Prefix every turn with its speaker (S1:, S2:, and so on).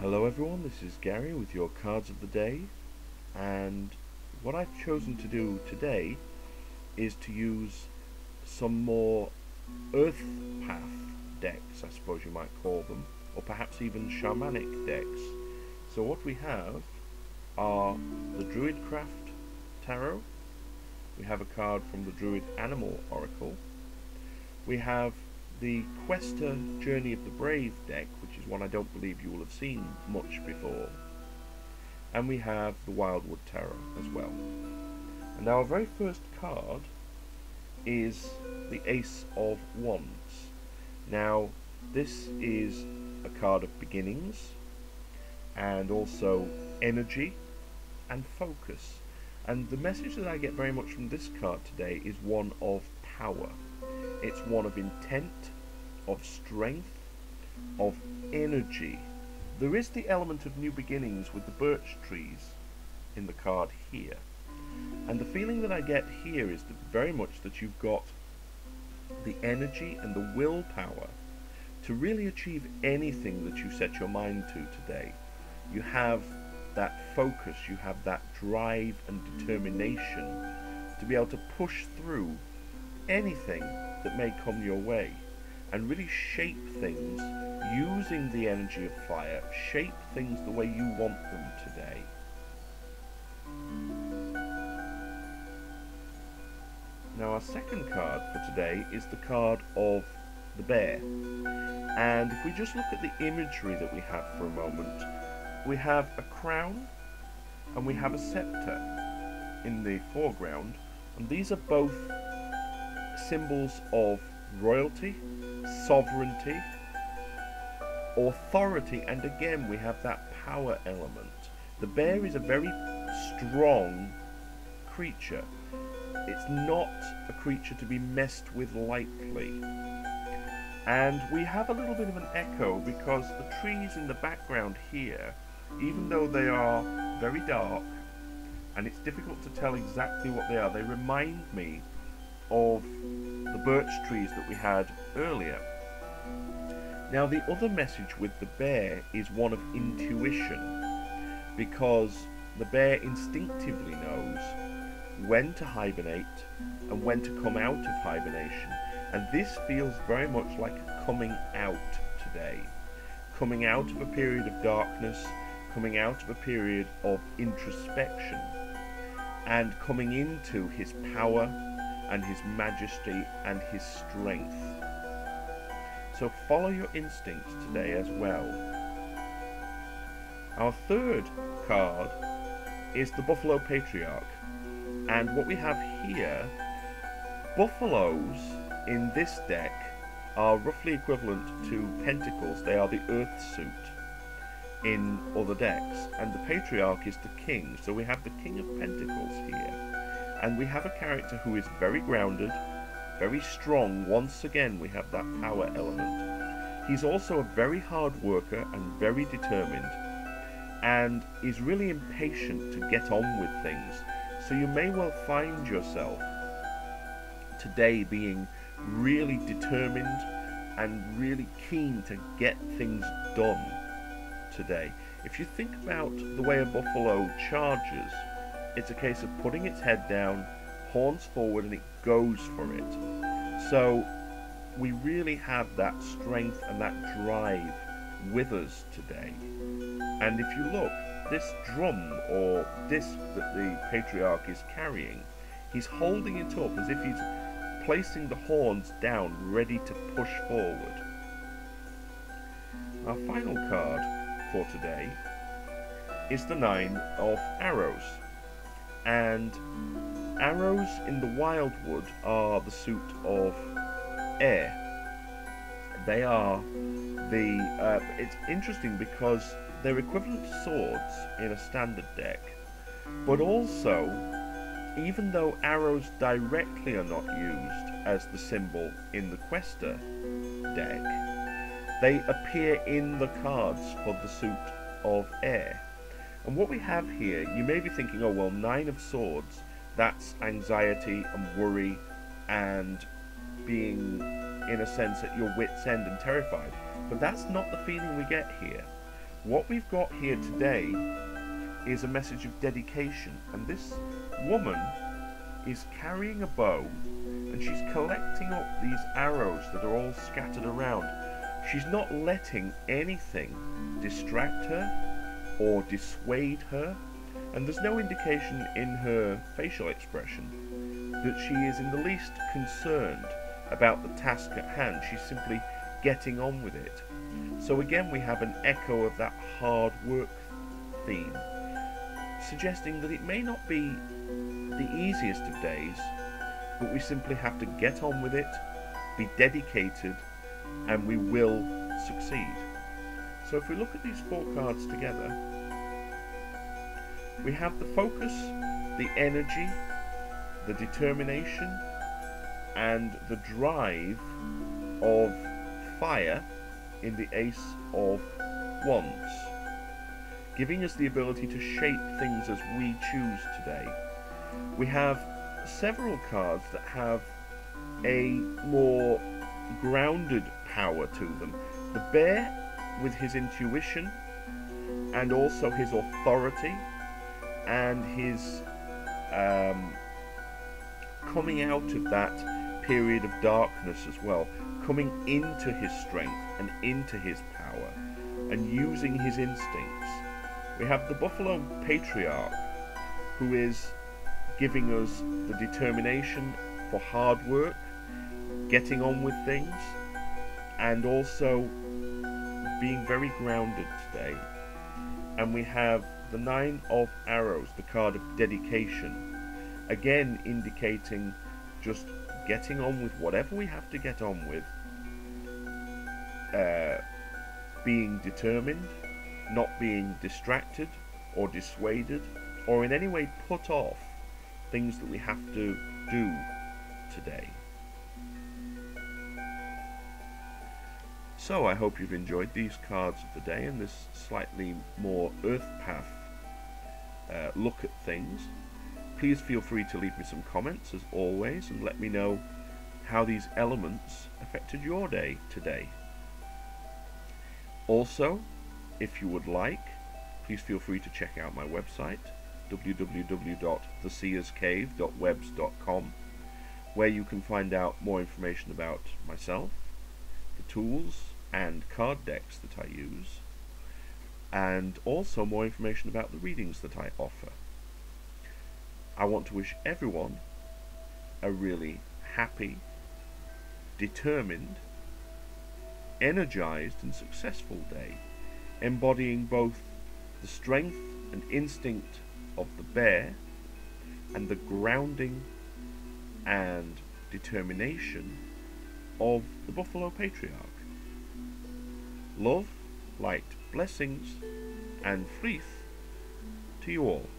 S1: Hello everyone, this is Gary with your cards of the day, and what I've chosen to do today is to use some more earth path decks, I suppose you might call them, or perhaps even shamanic decks. So what we have are the Druidcraft Tarot, we have a card from the Druid Animal Oracle, we have the Questa Journey of the Brave deck, which is one I don't believe you will have seen much before, and we have the Wildwood Tarot as well. And our very first card is the Ace of Wands. Now this is a card of beginnings and also energy and focus, and the message that I get very much from this card today is one of power. It's one of intent, of strength, of energy. There is the element of new beginnings with the birch trees in the card here. And the feeling that I get here is that very much that you've got the energy and the willpower to really achieve anything that you set your mind to today. You have that focus, you have that drive and determination to be able to push through anything that may come your way and really shape things using the energy of fire, shape things the way you want them today. Now our second card for today is the card of the bear, and if we just look at the imagery that we have for a moment, we have a crown and we have a scepter in the foreground, and these are both symbols of royalty, sovereignty, authority, and again we have that power element. The bear is a very strong creature. It's not a creature to be messed with lightly. And we have a little bit of an echo because the trees in the background here, even though they are very dark and it's difficult to tell exactly what they are, they remind me of the birch trees that we had earlier. Now the other message with the bear is one of intuition, because the bear instinctively knows when to hibernate and when to come out of hibernation, and this feels very much like coming out today, coming out of a period of darkness, coming out of a period of introspection, and coming into his power and his majesty and his strength. So follow your instincts today as well. Our third card is the Buffalo Patriarch, and what we have here, buffaloes in this deck are roughly equivalent to pentacles. They are the earth suit in other decks, and the Patriarch is the king, so we have the King of Pentacles here. And we have a character who is very grounded, very strong. Once again, we have that power element. He's also a very hard worker and very determined, and is really impatient to get on with things. So you may well find yourself today being really determined and really keen to get things done today. If you think about the way a buffalo charges, it's a case of putting its head down, horns forward, and it goes for it. So we really have that strength and that drive with us today. And if you look, this drum or disc that the Patriarch is carrying, he's holding it up as if he's placing the horns down, ready to push forward. Our final card for today is the Nine of Arrows. And arrows in the Wildwood are the suit of air. They are the, it's interesting because they're equivalent to swords in a standard deck, but also, even though arrows directly are not used as the symbol in the Questa deck, they appear in the cards for the suit of air. And what we have here, you may be thinking, oh well, Nine of Swords, that's anxiety and worry and being, in a sense, at your wit's end and terrified. But that's not the feeling we get here. what we've got here today is a message of dedication, and this woman is carrying a bow and she's collecting up these arrows that are all scattered around. She's not letting anything distract her or dissuade her, and there's no indication in her facial expression that she is in the least concerned about the task at hand. She's simply getting on with it. So again, we have an echo of that hard work theme, suggesting that it may not be the easiest of days, but we simply have to get on with it, be dedicated, and we will succeed. So if we look at these 4 cards together, we have the focus, the energy, the determination, and the drive of fire in the Ace of Wands, giving us the ability to shape things as we choose today. We have several cards that have a more grounded power to them. The bear with his intuition and also his authority and his coming out of that period of darkness as well, coming into his strength and into his power and using his instincts. We have the Buffalo Patriarch, who is giving us the determination for hard work, getting on with things, and also being very grounded today. And we have the 9 of Arrows, the card of dedication, again indicating just getting on with whatever we have to get on with, being determined, not being distracted or dissuaded or in any way put off things that we have to do today. So I hope you've enjoyed these cards of the day and this slightly more earth path look at things. Please feel free to leave me some comments as always and let me know how these elements affected your day today. Also, if you would like, please feel free to check out my website, www.theseerscave.webs.com, where you can find out more information about myself, the tools and card decks that I use, and also more information about the readings that I offer. I want to wish everyone a really happy, determined, energized and successful day, embodying both the strength and instinct of the bear and the grounding and determination of the Buffalo Patriarch. Love, light, blessings and faith to you all.